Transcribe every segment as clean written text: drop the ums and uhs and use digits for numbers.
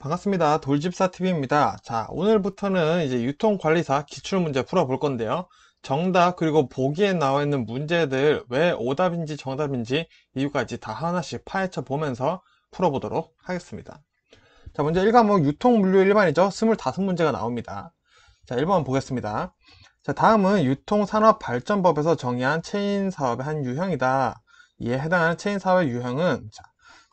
반갑습니다. 돌집사TV입니다. 자, 오늘부터는 이제 유통관리사 기출문제 풀어볼 건데요. 정답 그리고 보기에 나와 있는 문제들 왜 오답인지 정답인지 이유까지 다 하나씩 파헤쳐 보면서 풀어보도록 하겠습니다. 자, 먼저 1과목 유통물류 일반이죠. 25문제가 나옵니다. 자, 1번 보겠습니다. 자, 다음은 유통산업발전법에서 정의한 체인사업의 한 유형이다. 이에 해당하는 체인사업의 유형은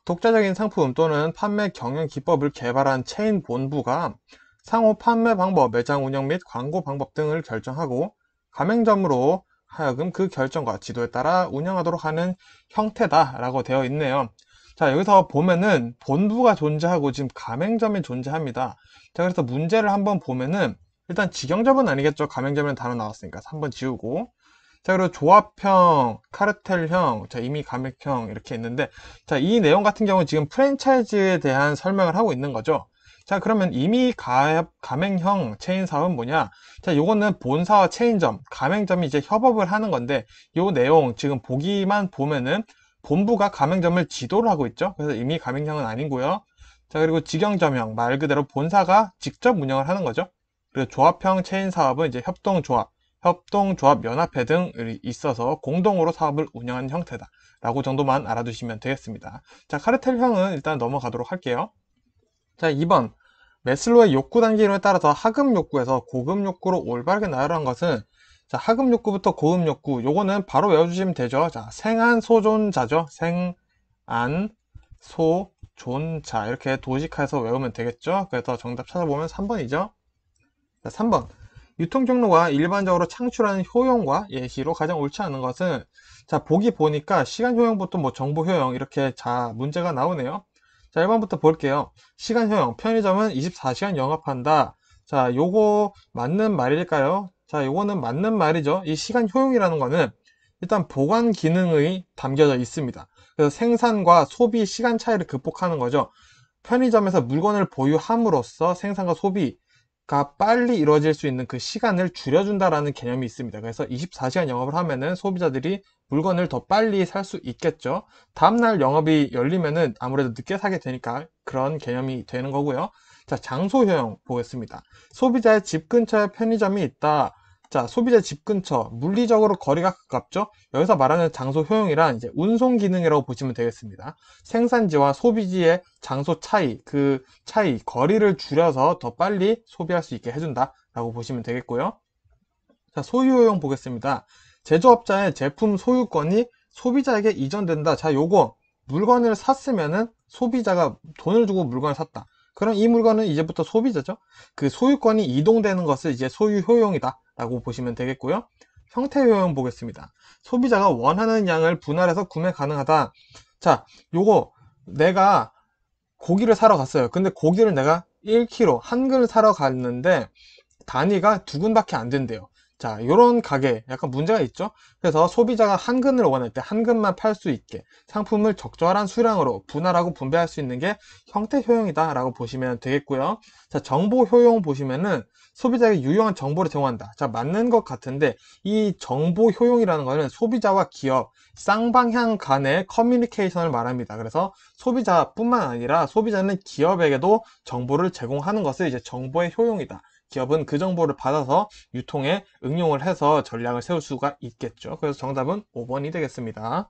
독자적인 상품 또는 판매 경영 기법을 개발한 체인 본부가 상호 판매 방법, 매장 운영 및 광고 방법 등을 결정하고 가맹점으로 하여금 그 결정과 지도에 따라 운영하도록 하는 형태다라고 되어 있네요. 자, 여기서 보면은 본부가 존재하고 지금 가맹점이 존재합니다. 자, 그래서 문제를 한번 보면은 일단 직영점은 아니겠죠. 가맹점이라는 단어 나왔으니까 3번 지우고. 자, 그리고 조합형, 카르텔형, 자, 이미 가맹형 이렇게 있는데, 자, 이 내용 같은 경우는 지금 프랜차이즈에 대한 설명을 하고 있는 거죠. 자, 그러면 이미 가맹형 체인 사업은 뭐냐? 자, 요거는 본사와 체인점, 가맹점이 이제 협업을 하는 건데, 요 내용 지금 보기만 보면은 본부가 가맹점을 지도를 하고 있죠. 그래서 이미 가맹형은 아니고요. 자, 그리고 직영점형, 말 그대로 본사가 직접 운영을 하는 거죠. 그리고 조합형 체인 사업은 이제 협동조합 연합회 등이 있어서 공동으로 사업을 운영하는 형태다 라고 정도만 알아두시면 되겠습니다. 자, 카르텔형은 일단 넘어가도록 할게요. 자, 2번 매슬로의 욕구 단계 이론에 따라서 하급 욕구에서 고급 욕구로 올바르게 나열한 것은, 자, 하급 욕구부터 고급 욕구, 요거는 바로 외워주시면 되죠. 자, 생안소존자죠. 생안소존자 이렇게 도식해서 외우면 되겠죠. 그래서 정답 찾아보면 3번이죠. 자, 3번 유통 경로가 일반적으로 창출하는 효용과 예시로 가장 옳지 않은 것은, 자, 보기 보니까 시간 효용부터 뭐 정보 효용 이렇게 문제가 나오네요. 자, 1번부터 볼게요. 시간 효용, 편의점은 24시간 영업한다. 자, 요거 맞는 말일까요? 자, 요거는 맞는 말이죠. 이 시간 효용이라는 거는 일단 보관 기능이 담겨져 있습니다. 그래서 생산과 소비 시간 차이를 극복하는 거죠. 편의점에서 물건을 보유함으로써 생산과 소비가 빨리 이루어질 수 있는 그 시간을 줄여준다라는 개념이 있습니다. 그래서 24시간 영업을 하면은 소비자들이 물건을 더 빨리 살 수 있겠죠. 다음날 영업이 열리면은 아무래도 늦게 사게 되니까 그런 개념이 되는 거고요. 자, 장소 효용 보겠습니다. 소비자의 집 근처에 편의점이 있다. 자, 소비자 집 근처, 물리적으로 거리가 가깝죠. 여기서 말하는 장소 효용이란 이제 운송 기능이라고 보시면 되겠습니다. 생산지와 소비지의 장소 차이, 그 차이, 거리를 줄여서 더 빨리 소비할 수 있게 해준다 라고 보시면 되겠고요. 자, 소유 효용 보겠습니다. 제조업자의 제품 소유권이 소비자에게 이전된다. 자, 요거 물건을 샀으면은 소비자가 돈을 주고 물건을 샀다. 그럼 이 물건은 이제부터 소비자죠. 그 소유권이 이동되는 것을 이제 소유 효용이다 라고 보시면 되겠고요. 형태 효용 보겠습니다. 소비자가 원하는 양을 분할해서 구매 가능하다. 자, 요거 내가 고기를 사러 갔어요. 근데 고기를 내가 1kg, 한 근을 사러 갔는데 단위가 2근밖에 안 된대요. 자, 요런 가게 약간 문제가 있죠. 그래서 소비자가 한 근을 원할 때 한 근만 팔 수 있게 상품을 적절한 수량으로 분할하고 분배할 수 있는 게 형태 효용이다 라고 보시면 되겠고요. 자, 정보 효용 보시면은 소비자에게 유용한 정보를 제공한다. 자, 맞는 것 같은데 이 정보 효용이라는 거는 소비자와 기업, 쌍방향 간의 커뮤니케이션을 말합니다. 그래서 소비자뿐만 아니라 소비자는 기업에게도 정보를 제공하는 것을 이제 정보의 효용이다. 기업은 그 정보를 받아서 유통에 응용을 해서 전략을 세울 수가 있겠죠. 그래서 정답은 5번이 되겠습니다.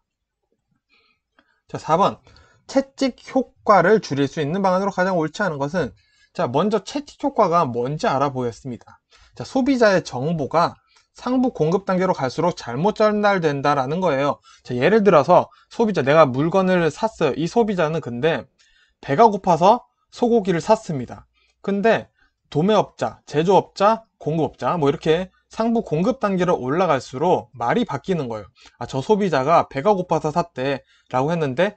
자, 4번. 채찍 효과를 줄일 수 있는 방안으로 가장 옳지 않은 것은, 자, 먼저 채찍 효과가 뭔지 알아보겠습니다. 자, 소비자의 정보가 상부 공급 단계로 갈수록 잘못 전달된다라는 거예요. 자, 예를 들어서 내가 물건을 샀어요. 이 소비자는 근데 배가 고파서 소고기를 샀습니다. 근데 도매업자, 제조업자, 공급업자 뭐 이렇게 상부 공급 단계로 올라갈수록 말이 바뀌는 거예요. 아, 저 소비자가 배가 고파서 샀대 라고 했는데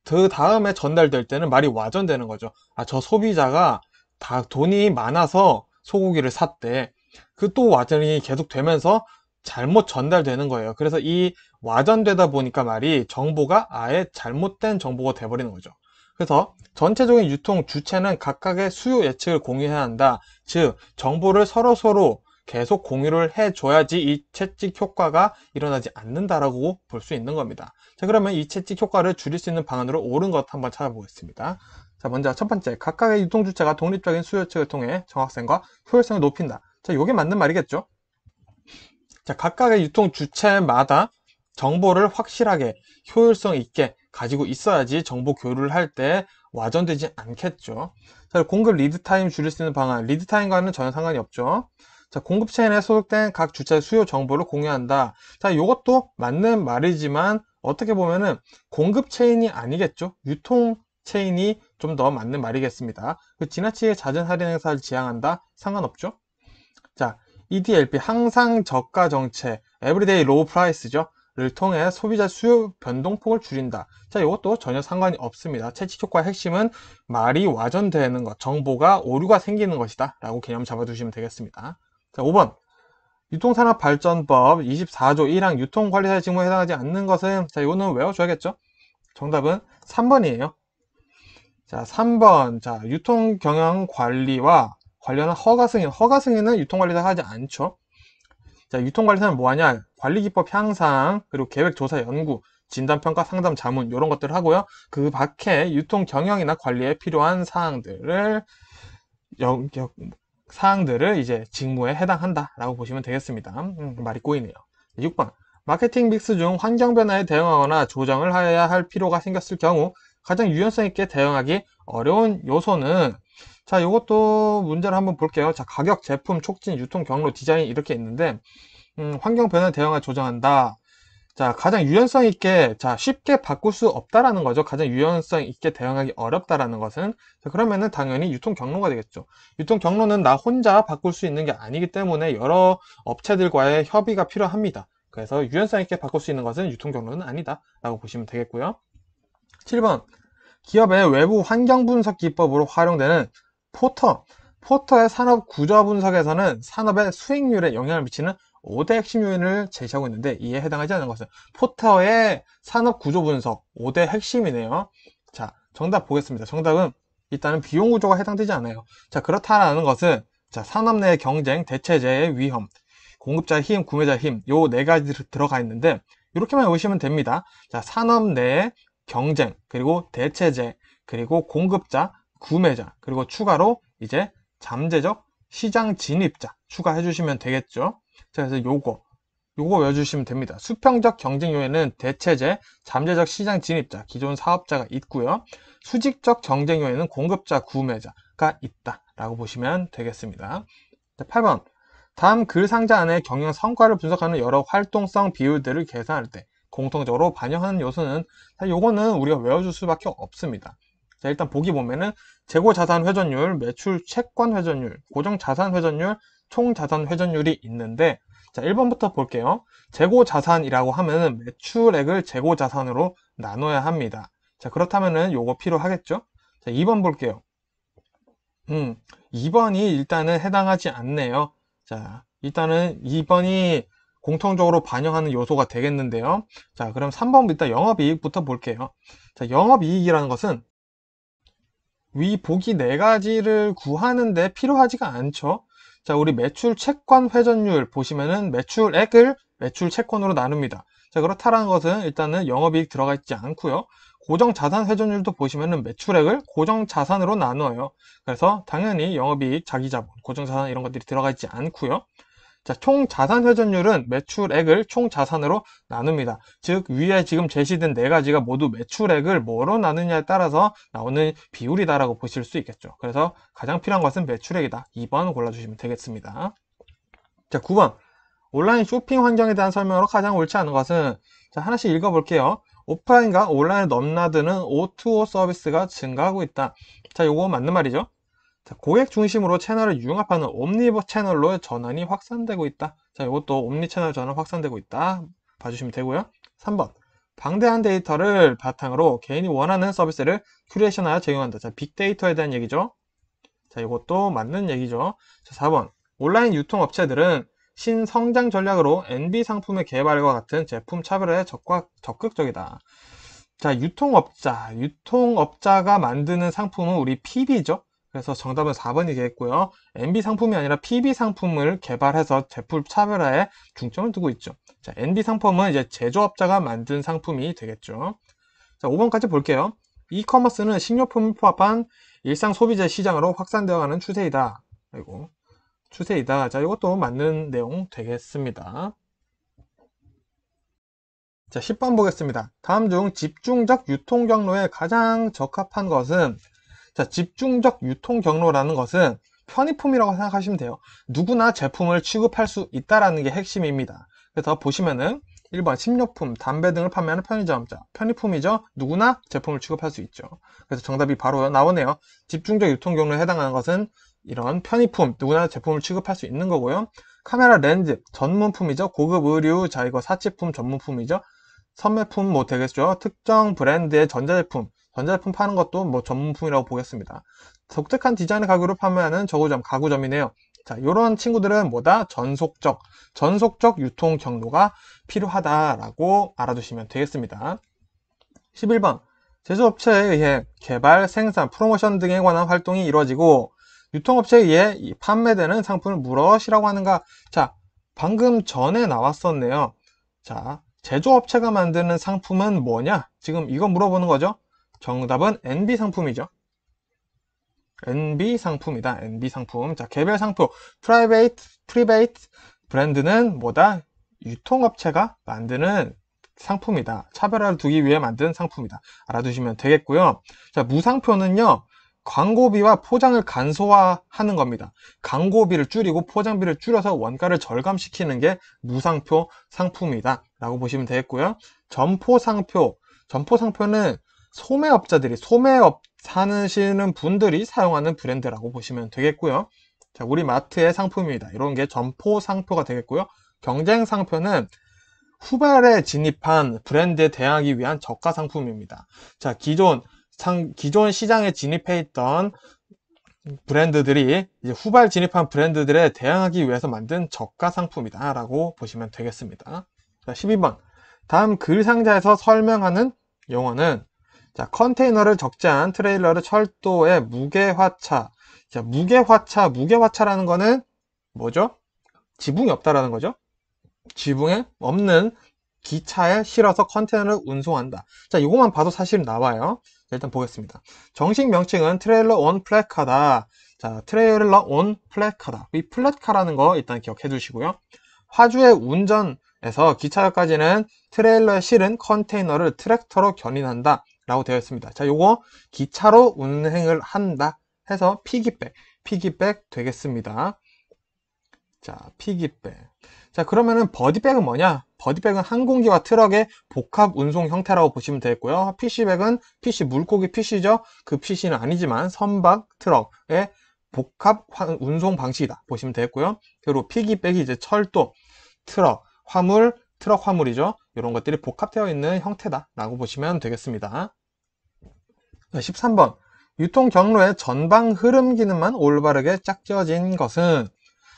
그 다음에 전달될 때는 말이 와전되는 거죠. 아, 저 소비자가 다 돈이 많아서 소고기를 샀대. 그 또 와전이 계속 되면서 잘못 전달되는 거예요. 그래서 이 와전되다 보니까 말이 정보가 아예 잘못된 정보가 돼버리는 거죠. 그래서 전체적인 유통 주체는 각각의 수요 예측을 공유해야 한다. 즉, 정보를 서로 계속 공유를 해줘야지 이 채찍 효과가 일어나지 않는다라고 볼 수 있는 겁니다. 자, 그러면 이 채찍 효과를 줄일 수 있는 방안으로 옳은 것 한번 찾아보겠습니다. 자, 먼저 첫 번째, 각각의 유통 주체가 독립적인 수요 예측을 통해 정확성과 효율성을 높인다. 자, 이게 맞는 말이겠죠? 자, 각각의 유통 주체마다 정보를 확실하게 효율성 있게 가지고 있어야지 정보 교류를 할 때 와전되지 않겠죠. 자, 공급 리드타임 줄일 수 있는 방안, 리드타임과는 전혀 상관이 없죠. 자, 공급 체인에 소속된 각 주체 수요 정보를 공유한다. 자, 이것도 맞는 말이지만 어떻게 보면은 공급 체인이 아니겠죠. 유통 체인이 좀 더 맞는 말이겠습니다. 지나치게 잦은 할인 행사를 지향한다? 상관없죠. 자, EDLP 항상 저가 정책, Everyday Low Price죠. 를 통해 소비자 수요 변동폭을 줄인다. 자, 이것도 전혀 상관이 없습니다. 채찍 효과의 핵심은 말이 와전되는 것, 정보가 오류가 생기는 것이다 라고 개념 잡아두시면 되겠습니다. 자, 5번 유통산업발전법 24조 1항 유통관리사의 직무에 해당하지 않는 것은, 자, 이거는 외워줘야겠죠. 정답은 3번이에요. 자, 3번. 자, 유통경영관리와 관련한 허가승인. 허가승인은 유통관리사가 하지 않죠. 자, 유통관리사는 뭐하냐? 관리기법 향상, 그리고 계획조사 연구, 진단평가, 상담, 자문, 이런 것들을 하고요. 그 밖에 유통경영이나 관리에 필요한 사항들을 이제 직무에 해당한다라고 보시면 되겠습니다. 말이 꼬이네요. 6번. 마케팅 믹스 중 환경 변화에 대응하거나 조정을 해야 할 필요가 생겼을 경우 가장 유연성 있게 대응하기 어려운 요소는, 자, 이것도 문제를 한번 볼게요. 자, 가격, 제품, 촉진, 유통 경로, 디자인 이렇게 있는데, 환경 변화에 대응하여 조정한다. 자, 가장 유연성 있게, 자, 쉽게 바꿀 수 없다라는 거죠. 가장 유연성 있게 대응하기 어렵다라는 것은. 자, 그러면은 당연히 유통 경로가 되겠죠. 유통 경로는 나 혼자 바꿀 수 있는 게 아니기 때문에 여러 업체들과의 협의가 필요합니다. 그래서 유연성 있게 바꿀 수 있는 것은 유통 경로는 아니다 라고 보시면 되겠고요. 7번. 기업의 외부 환경 분석 기법으로 활용되는 포터의 산업 구조 분석에서는 산업의 수익률에 영향을 미치는 5대 핵심 요인을 제시하고 있는데, 이에 해당하지 않는 것은 포터의 산업 구조 분석 5대 핵심이네요. 자, 정답 보겠습니다. 정답은 일단은 비용 구조가 해당되지 않아요. 자, 그렇다는 것은, 자, 산업 내 경쟁, 대체제의 위험, 공급자의 힘, 구매자의 힘, 요 네 가지 들어가 있는데, 이렇게만 보시면 됩니다. 자, 산업 내 경쟁, 그리고 대체제, 그리고 공급자, 구매자, 그리고 추가로 이제 잠재적 시장 진입자 추가해 주시면 되겠죠. 자, 그래서 요거 외워주시면 됩니다. 수평적 경쟁 요인은 대체제, 잠재적 시장 진입자, 기존 사업자가 있고요. 수직적 경쟁 요인은 공급자, 구매자가 있다라고 보시면 되겠습니다. 자, 8번. 다음 글 상자 안에 경영 성과를 분석하는 여러 활동성 비율들을 계산할 때 공통적으로 반영하는 요소는, 요거는 우리가 외워줄 수밖에 없습니다. 자, 일단 보기 보면은 재고 자산 회전율, 매출 채권 회전율, 고정 자산 회전율, 총 자산 회전율이 있는데, 자, 1번부터 볼게요. 재고 자산이라고 하면은 매출액을 재고 자산으로 나눠야 합니다. 자, 그렇다면은 요거 필요하겠죠? 자, 2번 볼게요. 2번이 일단은 해당하지 않네요. 자, 일단은 2번이 공통적으로 반영하는 요소가 되겠는데요. 자, 그럼 3번 일단 영업이익부터 볼게요. 자, 영업이익이라는 것은 위 보기 4가지를 구하는데 필요하지가 않죠. 자, 우리 매출 채권 회전율 보시면은 매출액을 매출 채권으로 나눕니다. 자, 그렇다는 것은 일단은 영업이익 들어가 있지 않고요. 고정 자산 회전율도 보시면은 매출액을 고정 자산으로 나눠요. 그래서 당연히 영업이익, 자기자본, 고정 자산 이런 것들이 들어가 있지 않고요. 자, 총 자산 회전율은 매출액을 총 자산으로 나눕니다. 즉, 위에 지금 제시된 4가지가 모두 매출액을 뭐로 나누냐에 따라서 나오는 비율이다라고 보실 수 있겠죠. 그래서 가장 필요한 것은 매출액이다. 2번 골라주시면 되겠습니다. 자, 9번. 온라인 쇼핑 환경에 대한 설명으로 가장 옳지 않은 것은, 자, 하나씩 읽어볼게요. 오프라인과 온라인을 넘나드는 O2O 서비스가 증가하고 있다. 자, 요거 맞는 말이죠. 자, 고객 중심으로 채널을 융합하는 옴니버 채널로 전환이 확산되고 있다. 자, 이것도 옴니 채널 전환 확산되고 있다. 봐주시면 되고요. 3번. 방대한 데이터를 바탕으로 개인이 원하는 서비스를 큐레이션하여 제공한다. 자, 빅데이터에 대한 얘기죠. 자, 이것도 맞는 얘기죠. 자, 4번. 온라인 유통업체들은 신성장 전략으로 NB 상품의 개발과 같은 제품 차별화에 적극적이다. 자, 유통업자가 만드는 상품은 우리 PB죠. 그래서 정답은 4번이 되겠고요. NB 상품이 아니라 PB 상품을 개발해서 제품 차별화에 중점을 두고 있죠. 자, NB 상품은 이제 제조업자가 만든 상품이 되겠죠. 자, 5번까지 볼게요. 이커머스는 식료품을 포함한 일상 소비재 시장으로 확산되어가는 추세이다. 아이고, 추세이다. 자, 이것도 맞는 내용 되겠습니다. 자, 10번 보겠습니다. 다음 중 집중적 유통 경로에 가장 적합한 것은, 자, 집중적 유통 경로라는 것은 편의품이라고 생각하시면 돼요. 누구나 제품을 취급할 수 있다라는 게 핵심입니다. 그래서 보시면은 1번 식료품, 담배 등을 판매하는 편의점. 자, 편의품이죠. 누구나 제품을 취급할 수 있죠. 그래서 정답이 바로 나오네요. 집중적 유통 경로에 해당하는 것은 이런 편의품, 누구나 제품을 취급할 수 있는 거고요. 카메라 렌즈, 전문품이죠. 고급 의류, 자, 이거 사치품 전문품이죠. 선매품 뭐 되겠죠. 특정 브랜드의 전자제품 파는 것도 뭐 전문품이라고 보겠습니다. 독특한 디자인의 가구를 판매하는 저고점, 가구점이네요. 자, 이런 친구들은 뭐다? 전속적 유통 경로가 필요하다라고 알아두시면 되겠습니다. 11번. 제조업체에 의해 개발, 생산, 프로모션 등에 관한 활동이 이루어지고 유통업체에 의해 판매되는 상품을 무엇이라고 하는가? 자, 방금 전에 나왔었네요. 자, 제조업체가 만드는 상품은 뭐냐? 지금 이거 물어보는 거죠? 정답은 NB 상품이죠. NB 상품이다. NB 상품. 자, 개별 상품, 프리베이트 브랜드는 뭐다? 유통업체가 만드는 상품이다. 차별화를 두기 위해 만든 상품이다. 알아두시면 되겠고요. 자, 무상표는요, 광고비와 포장을 간소화하는 겁니다. 광고비를 줄이고 포장비를 줄여서 원가를 절감시키는 게 무상표 상품이다 라고 보시면 되겠고요. 점포상표는 소매업 사시는 분들이 사용하는 브랜드라고 보시면 되겠고요. 자, 우리 마트의 상품입니다. 이런 게 점포상표가 되겠고요. 경쟁상표는 후발에 진입한 브랜드에 대항하기 위한 저가 상품입니다. 자, 기존 시장에 진입해 있던 브랜드들이 이제 후발 진입한 브랜드들에 대항하기 위해서 만든 저가 상품이다 라고 보시면 되겠습니다. 자, 12번. 다음 글 상자에서 설명하는 용어는, 자, 컨테이너를 적재한 트레일러를 철도의 무게화차. 자, 무게화차라는 거는 뭐죠? 지붕이 없다라는 거죠. 지붕에 없는 기차에 실어서 컨테이너를 운송한다. 자, 이것만 봐도 사실 나와요. 자, 일단 보겠습니다. 정식 명칭은 트레일러 온 플랫카다. 자, 트레일러 온 플랫카다. 이 플랫카라는 거 일단 기억해 두시고요. 화주의 운전에서 기차역까지는 트레일러에 실은 컨테이너를 트랙터로 견인한다 라고 되어 있습니다. 자, 요거 기차로 운행을 한다 해서 피기백 되겠습니다. 자, 피기백. 자, 그러면은 버디백은 뭐냐? 버디백은 항공기와 트럭의 복합 운송 형태라고 보시면 되겠고요. 피시백은 물고기 피시죠? 그 피시는 아니지만 선박 트럭의 복합 운송 방식이다 보시면 되겠고요. 그리고 피기백이 이제 철도, 트럭 화물이죠. 이런 것들이 복합되어 있는 형태다 라고 보시면 되겠습니다. 13번. 유통 경로의 전방 흐름 기능만 올바르게 짝지어진 것은,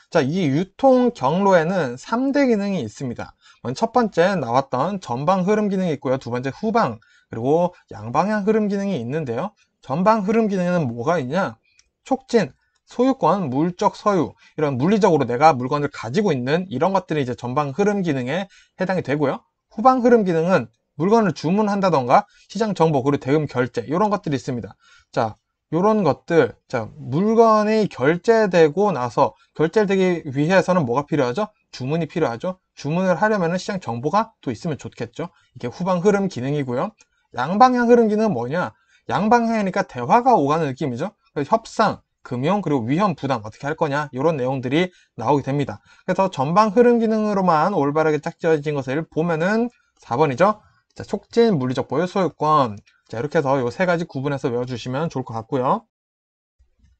자, 이 유통 경로에는 3대 기능이 있습니다. 첫 번째 나왔던 전방 흐름 기능이 있고요. 두 번째 후방, 그리고 양방향 흐름 기능이 있는데요. 전방 흐름 기능에는 뭐가 있냐? 촉진, 소유권, 물적 소유, 이런 물리적으로 내가 물건을 가지고 있는 이런 것들이 이제 전방 흐름 기능에 해당이 되고요. 후방 흐름 기능은 물건을 주문한다던가 시장 정보, 그리고 대금 결제, 이런 것들이 있습니다. 자, 요런 것들, 자, 물건이 결제되고 나서 결제를 되기 위해서는 뭐가 필요하죠? 주문이 필요하죠. 주문을 하려면 시장 정보가 또 있으면 좋겠죠. 이게 후방 흐름 기능이고요. 양방향 흐름 기능은 뭐냐? 양방향이니까 대화가 오가는 느낌이죠. 그래서 협상, 금융, 그리고 위험 부담 어떻게 할 거냐, 이런 내용들이 나오게 됩니다. 그래서 전방 흐름 기능으로만 올바르게 짝지어진 것을 보면은 4번이죠. 자, 촉진, 물리적 보유, 소유권. 자, 이렇게 해서 이 세 가지 구분해서 외워주시면 좋을 것 같고요.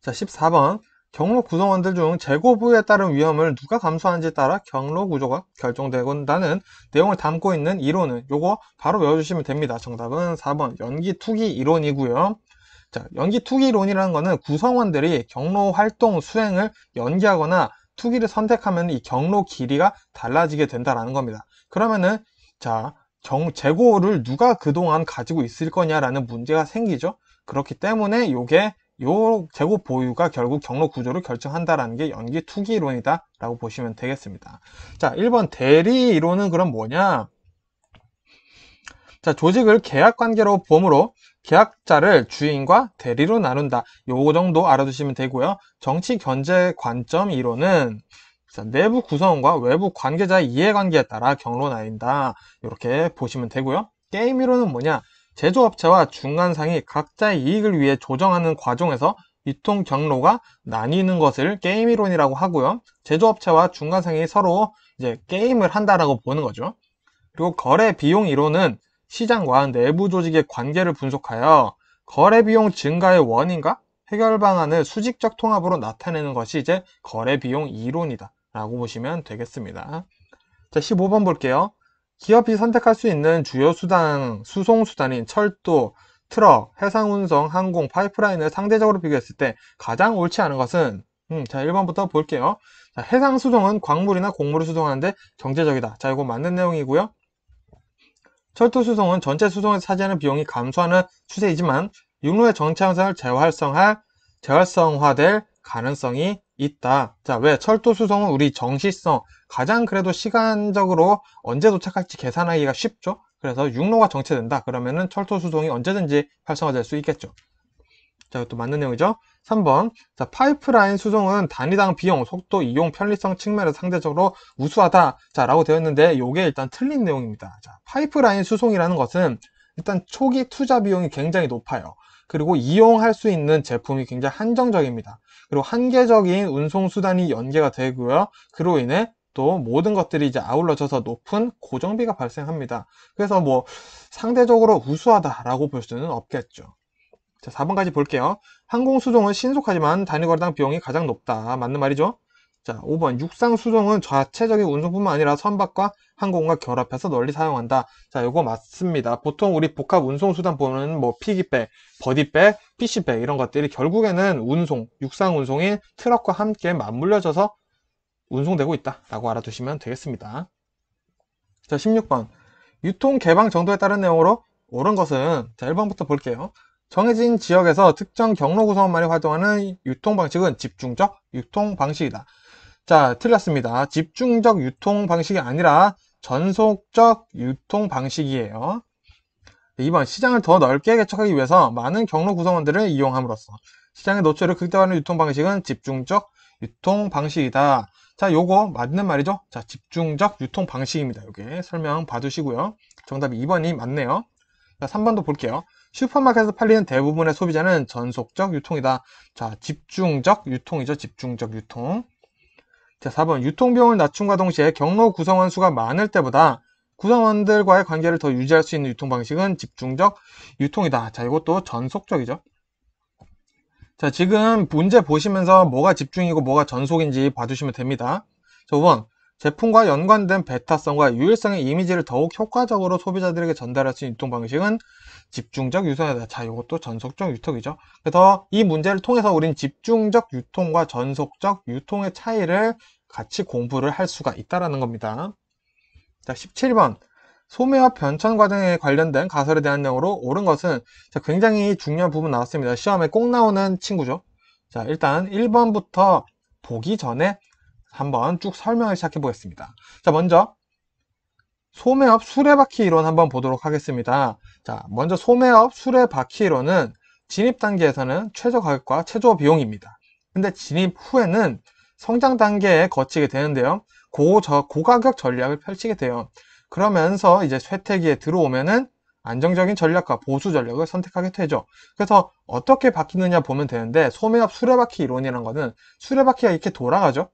자, 14번. 경로 구성원들 중 재고 부여에 따른 위험을 누가 감수하는지에 따라 경로 구조가 결정된다는 내용을 담고 있는 이론은, 요거 바로 외워주시면 됩니다. 정답은 4번 연기 투기 이론이고요. 자, 연기 투기 이론이라는 거는 구성원들이 경로 활동 수행을 연기하거나 투기를 선택하면 이 경로 길이가 달라지게 된다라는 겁니다. 그러면은, 자, 재고를 누가 그동안 가지고 있을 거냐라는 문제가 생기죠. 그렇기 때문에 요 재고 보유가 결국 경로 구조를 결정한다라는 게 연기 투기 이론이다 라고 보시면 되겠습니다. 자, 1번 대리 이론은 그럼 뭐냐? 자, 조직을 계약 관계로 보므로 계약자를 주인과 대리로 나눈다. 요 정도 알아두시면 되고요. 정치 견제 관점 이론은 내부 구성원과 외부 관계자의 이해관계에 따라 경로 나뉜다. 이렇게 보시면 되고요. 게임 이론은 뭐냐? 제조업체와 중간상이 각자의 이익을 위해 조정하는 과정에서 유통 경로가 나뉘는 것을 게임 이론이라고 하고요. 제조업체와 중간상이 서로 이제 게임을 한다라고 보는 거죠. 그리고 거래 비용 이론은 시장과 내부 조직의 관계를 분석하여 거래 비용 증가의 원인과 해결 방안을 수직적 통합으로 나타내는 것이 이제 거래 비용 이론이다 라고 보시면 되겠습니다. 자, 15번 볼게요. 기업이 선택할 수 있는 주요 수송 수단인 철도, 트럭, 해상운송, 항공, 파이프라인을 상대적으로 비교했을 때 가장 옳지 않은 것은 자, 1번부터 볼게요. 자, 해상수송은 광물이나 곡물을 수송하는데 경제적이다. 자, 이거 맞는 내용이고요. 철도 수송은 전체 수송에서 차지하는 비용이 감소하는 추세이지만 육로의 전체 형상을 재활성화될 가능성이 있다. 자, 왜? 철도 수송은 우리 정시성, 가장 그래도 시간적으로 언제 도착할지 계산하기가 쉽죠? 그래서 육로가 정체된다. 그러면은 철도 수송이 언제든지 활성화될 수 있겠죠. 자, 이것도 맞는 내용이죠. 3번. 자, 파이프라인 수송은 단위당 비용, 속도, 이용, 편리성 측면에서 상대적으로 우수하다. 자, 라고 되어 있는데, 요게 일단 틀린 내용입니다. 자, 파이프라인 수송이라는 것은 일단 초기 투자 비용이 굉장히 높아요. 그리고 이용할 수 있는 제품이 굉장히 한정적입니다. 그리고 한계적인 운송수단이 연계가 되고요. 그로 인해 또 모든 것들이 이제 아울러져서 높은 고정비가 발생합니다. 그래서 뭐 상대적으로 우수하다라고 볼 수는 없겠죠. 자, 4번까지 볼게요. 항공수송은 신속하지만 단위거리당 비용이 가장 높다. 맞는 말이죠? 자, 5번. 육상수송은 자체적인 운송뿐만 아니라 선박과 항공과 결합해서 널리 사용한다. 자, 이거 맞습니다. 보통 우리 복합 운송수단 보면 뭐 피기백, 버디백, 피시백 이런 것들이 결국에는 운송, 육상운송인 트럭과 함께 맞물려져서 운송되고 있다라고 알아두시면 되겠습니다. 자, 16번. 유통 개방 정도에 따른 내용으로 옳은 것은 자, 1번부터 볼게요. 정해진 지역에서 특정 경로 구성원만이 활동하는 유통 방식은 집중적 유통 방식이다. 자, 틀렸습니다. 집중적 유통 방식이 아니라 전속적 유통 방식이에요. 2번. 시장을 더 넓게 개척하기 위해서 많은 경로 구성원들을 이용함으로써 시장의 노출을 극대화하는 유통 방식은 집중적 유통 방식이다. 자, 요거 맞는 말이죠? 자, 집중적 유통 방식입니다. 요게 설명 봐두시고요. 정답이 2번이 맞네요. 자, 3번도 볼게요. 슈퍼마켓에서 팔리는 대부분의 소비자는 전속적 유통이다. 자, 집중적 유통이죠. 집중적 유통. 자, 4번. 유통비용을 낮춤과 동시에 경로 구성원 수가 많을 때보다 구성원들과의 관계를 더 유지할 수 있는 유통 방식은 집중적 유통이다. 자, 이것도 전속적이죠. 자, 지금 문제 보시면서 뭐가 집중이고 뭐가 전속인지 봐주시면 됩니다. 자, 5번. 제품과 연관된 배타성과 유일성의 이미지를 더욱 효과적으로 소비자들에게 전달할 수 있는 유통 방식은 집중적 유통이다. 자, 이것도 전속적 유통이죠. 그래서 이 문제를 통해서 우린 집중적 유통과 전속적 유통의 차이를 같이 공부를 할 수가 있다는 겁니다. 자, 17번. 소매와 변천 과정에 관련된 가설에 대한 내용으로 옳은 것은 자, 굉장히 중요한 부분 나왔습니다. 시험에 꼭 나오는 친구죠. 자, 일단 1번부터 보기 전에 한번 쭉 설명을 시작해 보겠습니다. 자, 먼저 소매업 수레바퀴 이론 한번 보도록 하겠습니다. 자, 먼저 소매업 수레바퀴 이론은 진입 단계에서는 최저 가격과 최저 비용입니다. 근데 진입 후에는 성장 단계에 거치게 되는데요. 고가격 전략을 펼치게 돼요. 그러면서 이제 쇠퇴기에 들어오면은 안정적인 전략과 보수 전략을 선택하게 되죠. 그래서 어떻게 바뀌느냐 보면 되는데 소매업 수레바퀴 이론이라는 거는 수레바퀴가 이렇게 돌아가죠.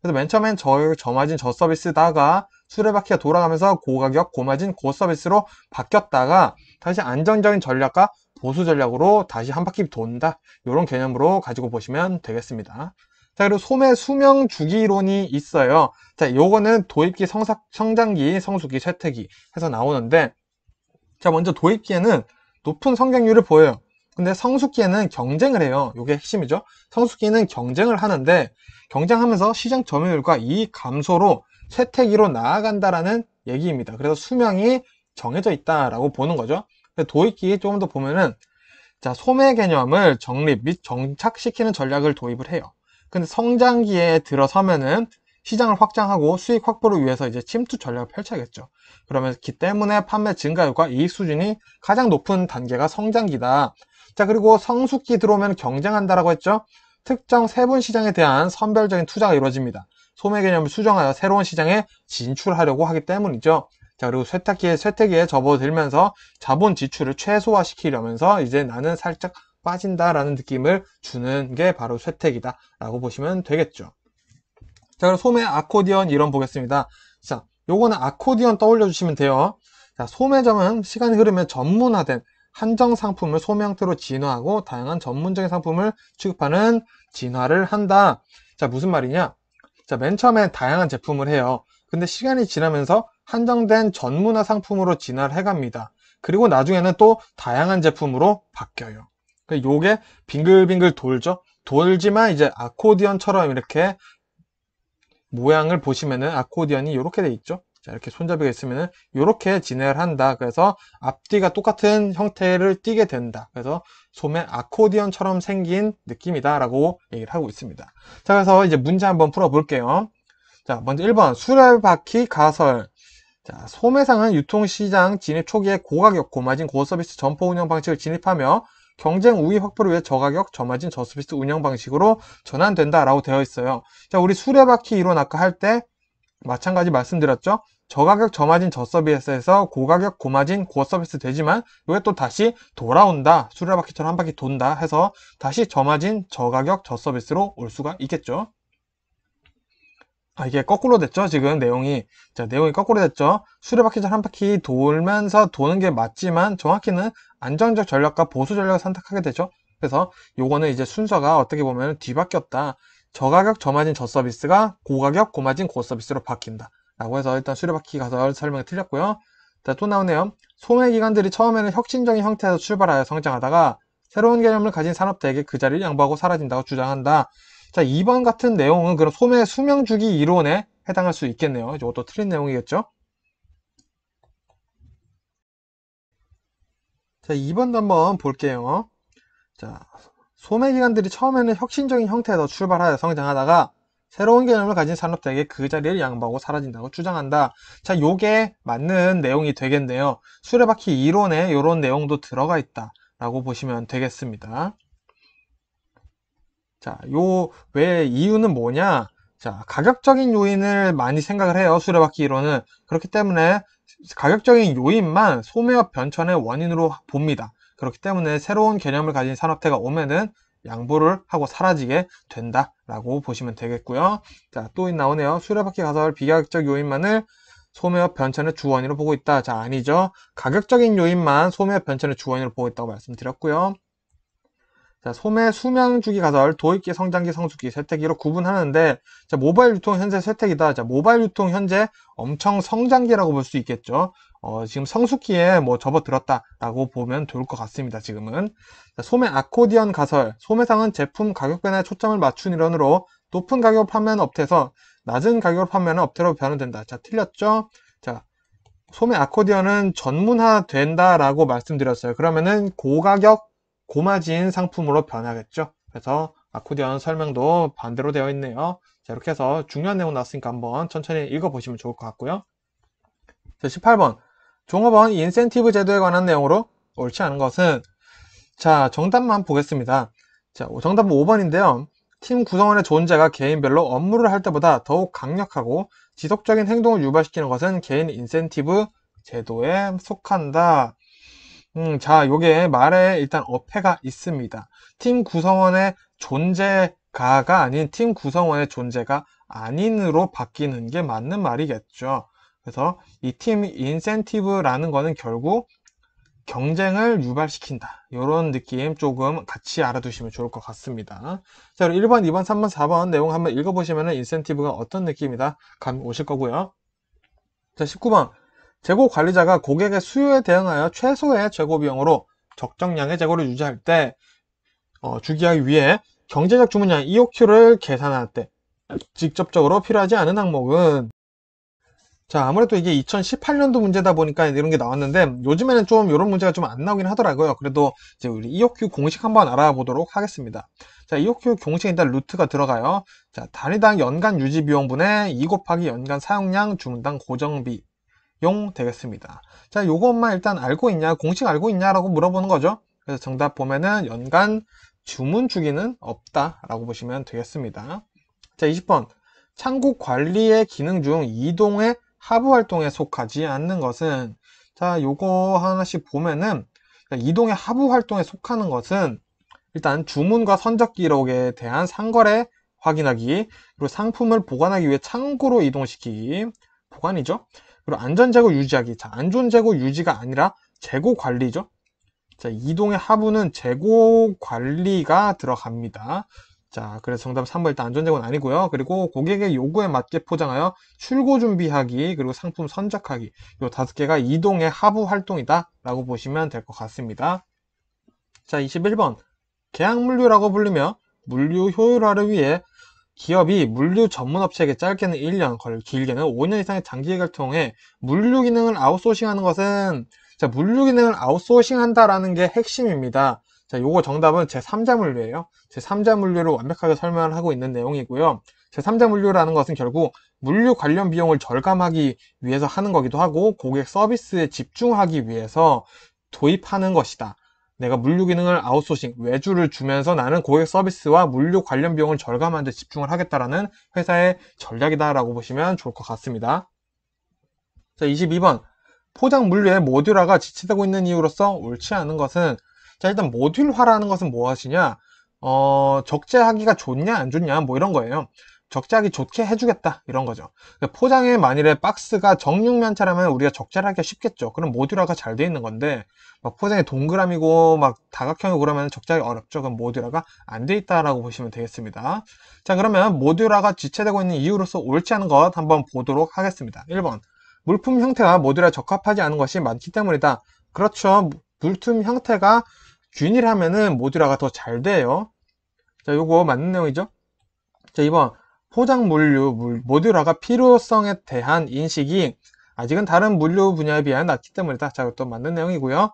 그래서 맨 처음엔 저마진 저서비스다가 수레바퀴가 돌아가면서 고가격, 고마진, 고서비스로 바뀌었다가 다시 안정적인 전략과 보수 전략으로 다시 한 바퀴 돈다. 이런 개념으로 가지고 보시면 되겠습니다. 자, 그리고 소매 수명 주기 이론이 있어요. 자, 요거는 도입기, 성장기, 성수기, 쇠퇴기 해서 나오는데 자, 먼저 도입기에는 높은 성장률을 보여요. 근데 성숙기에는 경쟁을 해요. 이게 핵심이죠. 성숙기는 경쟁을 하는데 경쟁하면서 시장 점유율과 이익 감소로 쇠퇴기로 나아간다라는 얘기입니다. 그래서 수명이 정해져 있다라고 보는 거죠. 도입기 조금 더 보면은 자, 소매 개념을 정립 및 정착시키는 전략을 도입을 해요. 근데 성장기에 들어서면은 시장을 확장하고 수익 확보를 위해서 이제 침투 전략을 펼쳐야겠죠. 그렇기 때문에 판매 증가율과 이익 수준이 가장 높은 단계가 성장기다. 자, 그리고 성숙기 들어오면 경쟁한다라고 했죠. 특정 세분 시장에 대한 선별적인 투자가 이루어집니다. 소매 개념을 수정하여 새로운 시장에 진출하려고 하기 때문이죠. 자, 그리고 쇠퇴기에 접어들면서 자본 지출을 최소화시키려면서 이제 나는 살짝 빠진다라는 느낌을 주는 게 바로 쇠퇴기다 라고 보시면 되겠죠. 자, 그럼 소매 아코디언 이론 보겠습니다. 자, 요거는 아코디언 떠올려 주시면 돼요. 자, 소매점은 시간이 흐르면 전문화된 한정 상품을 소매 형태로 진화하고 다양한 전문적인 상품을 취급하는 진화를 한다. 자, 무슨 말이냐? 자, 맨 처음엔 다양한 제품을 해요. 근데 시간이 지나면서 한정된 전문화 상품으로 진화를 해갑니다. 그리고 나중에는 또 다양한 제품으로 바뀌어요. 요게 빙글빙글 돌죠. 돌지만 이제 아코디언처럼 이렇게 모양을 보시면은 아코디언이 이렇게 돼 있죠. 자, 이렇게 손잡이가 있으면은 이렇게 진행을 한다. 그래서 앞뒤가 똑같은 형태를 띠게 된다. 그래서 소매 아코디언처럼 생긴 느낌이다 라고 얘기를 하고 있습니다. 자, 그래서 이제 문제 한번 풀어 볼게요. 자, 먼저 1번 수레바퀴 가설. 자, 소매상은 유통시장 진입 초기에 고가격, 고마진, 고서비스 점포 운영 방식을 진입하며 경쟁 우위 확보를 위해 저가격, 저마진, 저서비스 운영 방식으로 전환된다 라고 되어 있어요. 자, 우리 수레바퀴 이론 아까 할 때 마찬가지 말씀드렸죠. 저가격, 저마진, 저서비스에서 고가격, 고마진, 고서비스 되지만 이게 또 다시 돌아온다. 수레바퀴처럼 한 바퀴 돈다 해서 다시 저마진, 저가격, 저서비스로 올 수가 있겠죠. 이게 거꾸로 됐죠, 지금 내용이. 자, 내용이 거꾸로 됐죠. 수레바퀴처럼 한 바퀴 돌면서 도는 게 맞지만 정확히는 안정적 전략과 보수 전략을 선택하게 되죠. 그래서 요거는 이제 순서가 어떻게 보면 뒤바뀌었다. 저가격, 저마진, 저서비스가 고가격, 고마진, 고서비스로 바뀐다. 라고 해서 일단 수레바퀴 가설 설명이 틀렸고요. 자, 또 나오네요. 소매기관들이 처음에는 혁신적인 형태에서 출발하여 성장하다가 새로운 개념을 가진 산업대에게 그 자리를 양보하고 사라진다고 주장한다. 자, 2번 같은 내용은 그럼 소매 수명주기 이론에 해당할 수 있겠네요. 이것도 틀린 내용이겠죠? 자, 2번도 한번 볼게요. 자, 소매기관들이 처음에는 혁신적인 형태에서 출발하여 성장하다가 새로운 개념을 가진 산업대에게 그 자리를 양보하고 사라진다고 주장한다. 자, 요게 맞는 내용이 되겠네요. 수레바퀴 이론에 이런 내용도 들어가 있다 라고 보시면 되겠습니다. 자, 왜 이유는 뭐냐? 자, 가격적인 요인을 많이 생각을 해요. 수레바퀴 이론은. 그렇기 때문에 가격적인 요인만 소매업 변천의 원인으로 봅니다. 그렇기 때문에 새로운 개념을 가진 산업태가 오면은 양보를 하고 사라지게 된다라고 보시면 되겠고요. 자, 또 나오네요. 수레바퀴 가설 비가격적 요인만을 소매업 변천의 주원인으로 보고 있다. 자, 아니죠. 가격적인 요인만 소매업 변천의 주원인으로 보고 있다고 말씀드렸고요. 자, 소매 수명주기 가설, 도입기, 성장기, 성숙기, 쇠퇴기로 구분하는데, 자, 모바일 유통 현재 쇠퇴기다. 자, 모바일 유통 현재 엄청 성장기라고 볼 수 있겠죠. 지금 성숙기에 뭐 접어들었다라고 보면 좋을 것 같습니다, 지금은. 자, 소매 아코디언 가설, 소매상은 제품 가격 변화에 초점을 맞춘 이론으로 높은 가격으로 판매하는 업태에서 낮은 가격으로 판매하는 업태로 변환된다. 자, 틀렸죠? 자, 소매 아코디언은 전문화된다라고 말씀드렸어요. 그러면은 고가격, 고마진 상품으로 변하겠죠. 그래서 아코디언 설명도 반대로 되어 있네요. 자, 이렇게 해서 중요한 내용 나왔으니까 한번 천천히 읽어보시면 좋을 것 같고요. 자, 18번. 종업원 인센티브 제도에 관한 내용으로 옳지 않은 것은, 자, 정답만 보겠습니다. 자, 정답은 5번인데요. 팀 구성원의 존재가 개인별로 업무를 할 때보다 더욱 강력하고 지속적인 행동을 유발시키는 것은 개인 인센티브 제도에 속한다. 자, 요게 말에 일단 어폐가 있습니다. 팀 구성원의 존재가가 아닌 팀 구성원의 존재가 아닌으로 바뀌는 게 맞는 말이겠죠. 그래서 이 팀 인센티브라는 거는 결국 경쟁을 유발시킨다. 이런 느낌 조금 같이 알아두시면 좋을 것 같습니다. 자, 그럼 1번, 2번, 3번, 4번 내용 한번 읽어보시면 인센티브가 어떤 느낌이다 감 오실 거고요. 자, 19번. 재고 관리자가 고객의 수요에 대응하여 최소의 재고 비용으로 적정량의 재고를 유지할 때 주기하기 위해 경제적 주문량 EOQ를 계산할 때 직접적으로 필요하지 않은 항목은, 자, 아무래도 이게 2018년도 문제다 보니까 이런 게 나왔는데 요즘에는 좀 이런 문제가 좀 안 나오긴 하더라고요. 그래도 이제 우리 EOQ 공식 한번 알아보도록 하겠습니다. 자, 자, EOQ 공식에 일단 루트가 들어가요. 자, 단위당 연간 유지 비용분의 2 곱하기 연간 사용량 주문당 고정비 용 되겠습니다. 자, 요것만 일단 알고 있냐, 공식 알고 있냐라고 물어보는 거죠. 그래서 정답 보면은 연간 주문 주기는 없다라고 보시면 되겠습니다. 자, 20번. 창고 관리의 기능 중 이동의 하부 활동에 속하지 않는 것은, 자, 요거 하나씩 보면은 이동의 하부 활동에 속하는 것은 일단 주문과 선적 기록에 대한 상거래 확인하기, 그리고 상품을 보관하기 위해 창고로 이동시키기, 보관이죠. 그리고 안전재고 유지하기. 자, 안전재고 유지가 아니라 재고 관리죠. 자, 이동의 하부는 재고 관리가 들어갑니다. 자, 그래서 정답 3번 일단 안전재고는 아니고요. 그리고 고객의 요구에 맞게 포장하여 출고 준비하기, 그리고 상품 선적하기. 요 5개가 이동의 하부 활동이다 라고 보시면 될 것 같습니다. 자, 21번. 계약물류라고 불리며 물류 효율화를 위해 기업이 물류 전문업체에게 짧게는 1년, 길게는 5년 이상의 장기 계약을 통해 물류 기능을 아웃소싱하는 것은, 자, 물류 기능을 아웃소싱한다라는 게 핵심입니다. 자, 요거 정답은 제3자 물류예요. 제3자 물류를 완벽하게 설명을 하고 있는 내용이고요. 제3자 물류라는 것은 결국 물류 관련 비용을 절감하기 위해서 하는 거기도 하고 고객 서비스에 집중하기 위해서 도입하는 것이다. 내가 물류 기능을 아웃소싱, 외주를 주면서 나는 고객 서비스와 물류 관련 비용을 절감하는 데 집중을 하겠다라는 회사의 전략이다라고 보시면 좋을 것 같습니다. 자, 22번. 포장 물류의 모듈화가 지체되고 있는 이유로서 옳지 않은 것은, 자, 일단 모듈화라는 것은 무엇이냐? 적재하기가 좋냐, 안 좋냐, 뭐 이런 거예요. 적재하기 좋게 해주겠다, 이런 거죠. 포장에 만일에 박스가 정육면체라면 우리가 적재를 하기가 쉽겠죠. 그럼 모듈화가 잘 돼 있는 건데, 막 포장이 동그라미고 막 다각형이고 그러면 적재하기 어렵죠. 그럼 모듈화가 안 돼 있다라고 보시면 되겠습니다. 자, 그러면 모듈화가 지체되고 있는 이유로서 옳지 않은 것 한번 보도록 하겠습니다. 1번. 물품 형태가 모듈화에 적합하지 않은 것이 많기 때문이다. 그렇죠. 물품 형태가 균일하면은 모듈화가 더 잘 돼요. 자, 요거 맞는 내용이죠. 자, 2번. 포장 물류, 모듈화가 필요성에 대한 인식이 아직은 다른 물류 분야에 비해 낮기 때문이다. 자, 이것도 맞는 내용이고요.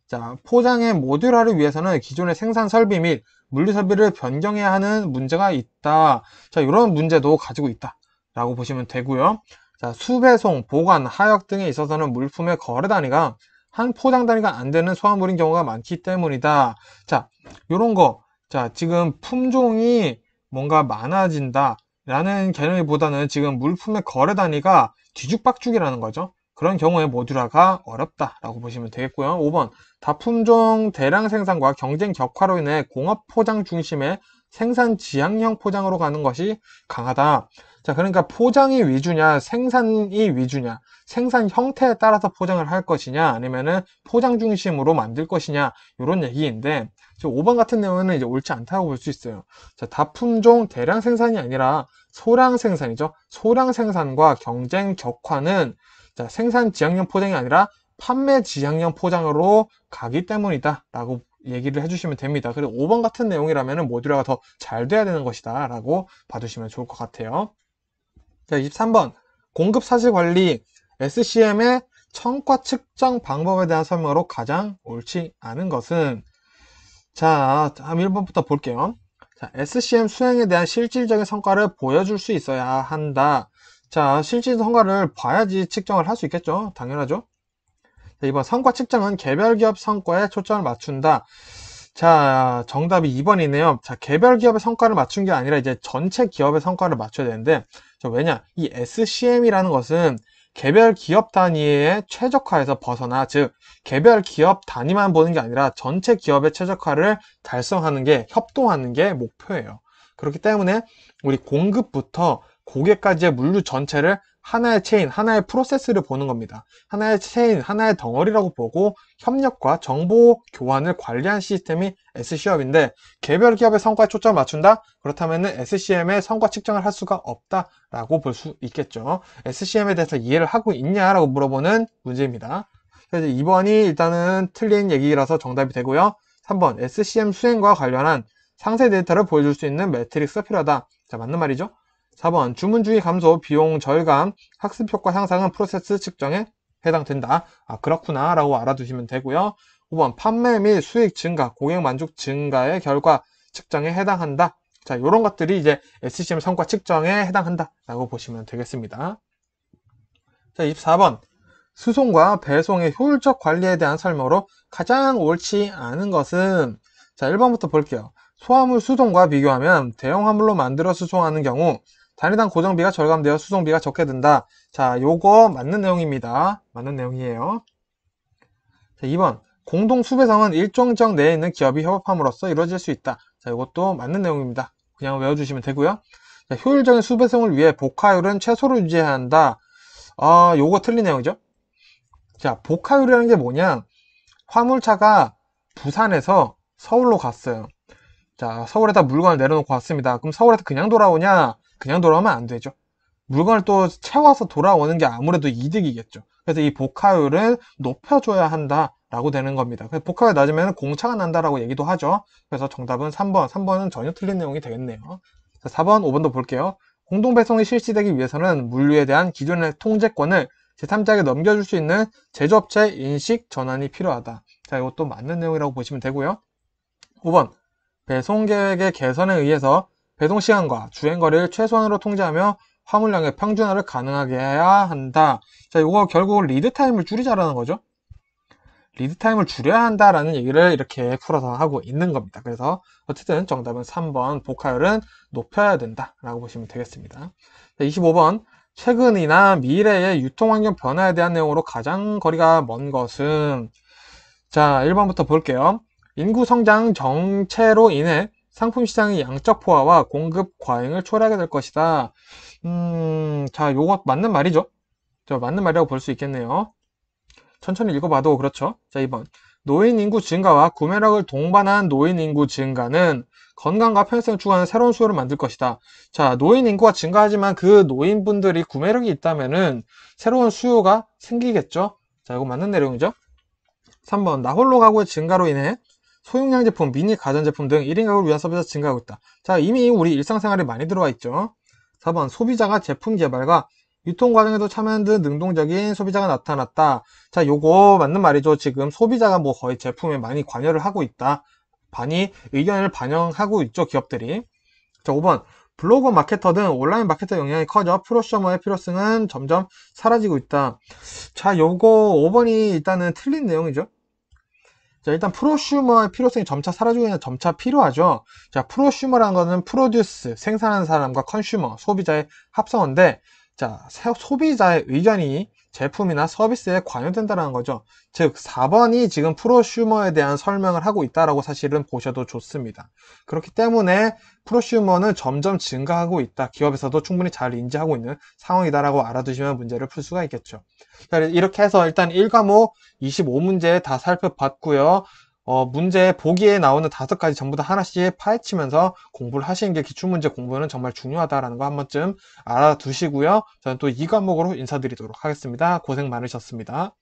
자, 포장의 모듈화를 위해서는 기존의 생산 설비 및 물류 설비를 변경해야 하는 문제가 있다. 자, 이런 문제도 가지고 있다 라고 보시면 되고요. 자, 수배송, 보관, 하역 등에 있어서는 물품의 거래 단위가 한 포장 단위가 안 되는 소화물인 경우가 많기 때문이다. 자, 요런 거. 자, 지금 품종이 뭔가 많아진다 라는 개념보다는 지금 물품의 거래 단위가 뒤죽박죽이라는 거죠. 그런 경우에 모듈화가 어렵다라고 보시면 되겠고요. 5번. 다품종 대량 생산과 경쟁 격화로 인해 공업 포장 중심의 생산 지향형 포장으로 가는 것이 강하다. 자, 그러니까 포장이 위주냐, 생산이 위주냐, 생산 형태에 따라서 포장을 할 것이냐, 아니면은 포장 중심으로 만들 것이냐, 이런 얘기인데, 5번 같은 내용은 이제 옳지 않다고 볼 수 있어요. 자, 다품종 대량 생산이 아니라 소량 생산이죠. 소량 생산과 경쟁 격화는 자, 생산 지향형 포장이 아니라 판매 지향형 포장으로 가기 때문이다 라고 얘기를 해주시면 됩니다. 그리고 5번 같은 내용이라면 모듈화가 더 잘 돼야 되는 것이다 라고 봐두시면 좋을 것 같아요. 자, 23번. 공급 사실 관리 SCM의 성과 측정 방법에 대한 설명으로 가장 옳지 않은 것은, 자, 1번부터 볼게요. 자, SCM 수행에 대한 실질적인 성과를 보여줄 수 있어야 한다. 자, 실질 성과를 봐야지 측정을 할 수 있겠죠. 당연하죠. 자, 이번 성과 측정은 개별 기업 성과에 초점을 맞춘다. 자, 정답이 2번이네요. 자, 개별 기업의 성과를 맞춘 게 아니라 이제 전체 기업의 성과를 맞춰야 되는데, 왜냐? 이 SCM이라는 것은 개별 기업 단위의 최적화에서 벗어나, 즉 개별 기업 단위만 보는 게 아니라 전체 기업의 최적화를 달성하는 게, 협동하는 게 목표예요. 그렇기 때문에 우리 공급부터 고객까지의 물류 전체를 하나의 체인, 하나의 프로세스를 보는 겁니다. 하나의 체인, 하나의 덩어리라고 보고 협력과 정보 교환을 관리한 시스템이 SCM인데, 개별 기업의 성과에 초점을 맞춘다? 그렇다면 SCM의 성과 측정을 할 수가 없다라고 볼 수 있겠죠. SCM에 대해서 이해를 하고 있냐라고 물어보는 문제입니다. 그래서 2번이 일단은 틀린 얘기라서 정답이 되고요. 3번, SCM 수행과 관련한 상세 데이터를 보여줄 수 있는 매트릭스가 필요하다. 자, 맞는 말이죠. 4번, 주문 주기 감소, 비용 절감, 학습 효과 향상은 프로세스 측정에 해당된다. 아, 그렇구나 라고 알아두시면 되고요. 5번, 판매 및 수익 증가, 고객 만족 증가의 결과. 측정에 해당한다. 자, 요런 것들이 이제 SCM 성과 측정에 해당한다 라고 보시면 되겠습니다. 자, 24번. 수송과 배송의 효율적 관리에 대한 설명으로 가장 옳지 않은 것은, 자, 1번부터 볼게요. 소화물 수송과 비교하면 대형 화물로 만들어 수송하는 경우 단위당 고정비가 절감되어 수송비가 적게 든다. 자, 요거 맞는 내용입니다. 맞는 내용이에요. 자, 2번. 공동 수배성은 일정적 내에 있는 기업이 협업함으로써 이루어질 수 있다. 자, 이것도 맞는 내용입니다. 그냥 외워주시면 되고요. 자, 효율적인 수배성을 위해 복화율은 최소로 유지해야 한다. 요거 틀린 내용이죠. 자, 복화율이라는 게 뭐냐? 화물차가 부산에서 서울로 갔어요. 자, 서울에다 물건을 내려놓고 왔습니다. 그럼 서울에서 그냥 돌아오냐? 그냥 돌아오면 안 되죠. 물건을 또 채워서 돌아오는 게 아무래도 이득이겠죠. 그래서 이 복화율은 높여줘야 한다라고 되는 겁니다. 그래서 복화율 낮으면 공차가 난다라고 얘기도 하죠. 그래서 정답은 3번. 3번은 전혀 틀린 내용이 되겠네요. 자, 4번, 5번도 볼게요. 공동배송이 실시되기 위해서는 물류에 대한 기존의 통제권을 제3자에게 넘겨줄 수 있는 제조업체 인식 전환이 필요하다. 자, 이것도 맞는 내용이라고 보시면 되고요. 5번. 배송계획의 개선에 의해서 배송시간과 주행거리를 최소한으로 통제하며 화물량의 평준화를 가능하게 해야 한다. 자, 이거 결국 리드타임을 줄이자라는 거죠. 리드타임을 줄여야 한다라는 얘기를 이렇게 풀어서 하고 있는 겁니다. 그래서 어쨌든 정답은 3번 복화율은 높여야 된다라고 보시면 되겠습니다. 자, 25번. 최근이나 미래의 유통환경 변화에 대한 내용으로 가장 거리가 먼 것은, 자, 1번부터 볼게요. 인구 성장 정체로 인해 상품 시장의 양적 포화와 공급 과잉을 초래하게 될 것이다. 자, 요거 맞는 말이죠. 저 맞는 말이라고 볼 수 있겠네요. 천천히 읽어봐도 그렇죠. 자, 2번. 노인 인구 증가와 구매력을 동반한 노인 인구 증가는 건강과 편의성을 추구하는 새로운 수요를 만들 것이다. 자, 노인 인구가 증가하지만 그 노인분들이 구매력이 있다면은 새로운 수요가 생기겠죠. 자, 이거 맞는 내용이죠. 3번. 나홀로 가구의 증가로 인해 소용량 제품, 미니 가전제품 등 1인 가구를 위한 서비스가 증가하고 있다. 자, 이미 우리 일상생활에 많이 들어와 있죠. 4번. 소비자가 제품 개발과 유통 과정에도 참여하는 듯 능동적인 소비자가 나타났다. 자, 요거 맞는 말이죠. 지금 소비자가 뭐 거의 제품에 많이 관여를 하고 있다. 많이 의견을 반영하고 있죠, 기업들이. 자, 5번. 블로그 마케터 등 온라인 마케터 영향이 커져 프로셔머의 필요성은 점점 사라지고 있다. 자, 요거 5번이 일단은 틀린 내용이죠. 자, 일단 프로슈머의 필요성이 점차 사라지고 있는 점차 필요하죠. 자, 프로슈머라는 거는 프로듀스, 생산하는 사람과 컨슈머, 소비자의 합성어인데, 자, 소비자의 의견이 제품이나 서비스에 관여된다는 거죠. 즉, 4번이 지금 프로슈머에 대한 설명을 하고 있다라고 사실은 보셔도 좋습니다. 그렇기 때문에 프로슈머는 점점 증가하고 있다. 기업에서도 충분히 잘 인지하고 있는 상황이다라고 알아두시면 문제를 풀 수가 있겠죠. 자, 이렇게 해서 일단 1과목 25문제 다 살펴봤고요. 문제 보기에 나오는 5가지 전부 다 하나씩 파헤치면서 공부를 하시는 게 기출문제 공부는 정말 중요하다라는 거 한 번쯤 알아두시고요. 저는 또 2과목으로 인사드리도록 하겠습니다. 고생 많으셨습니다.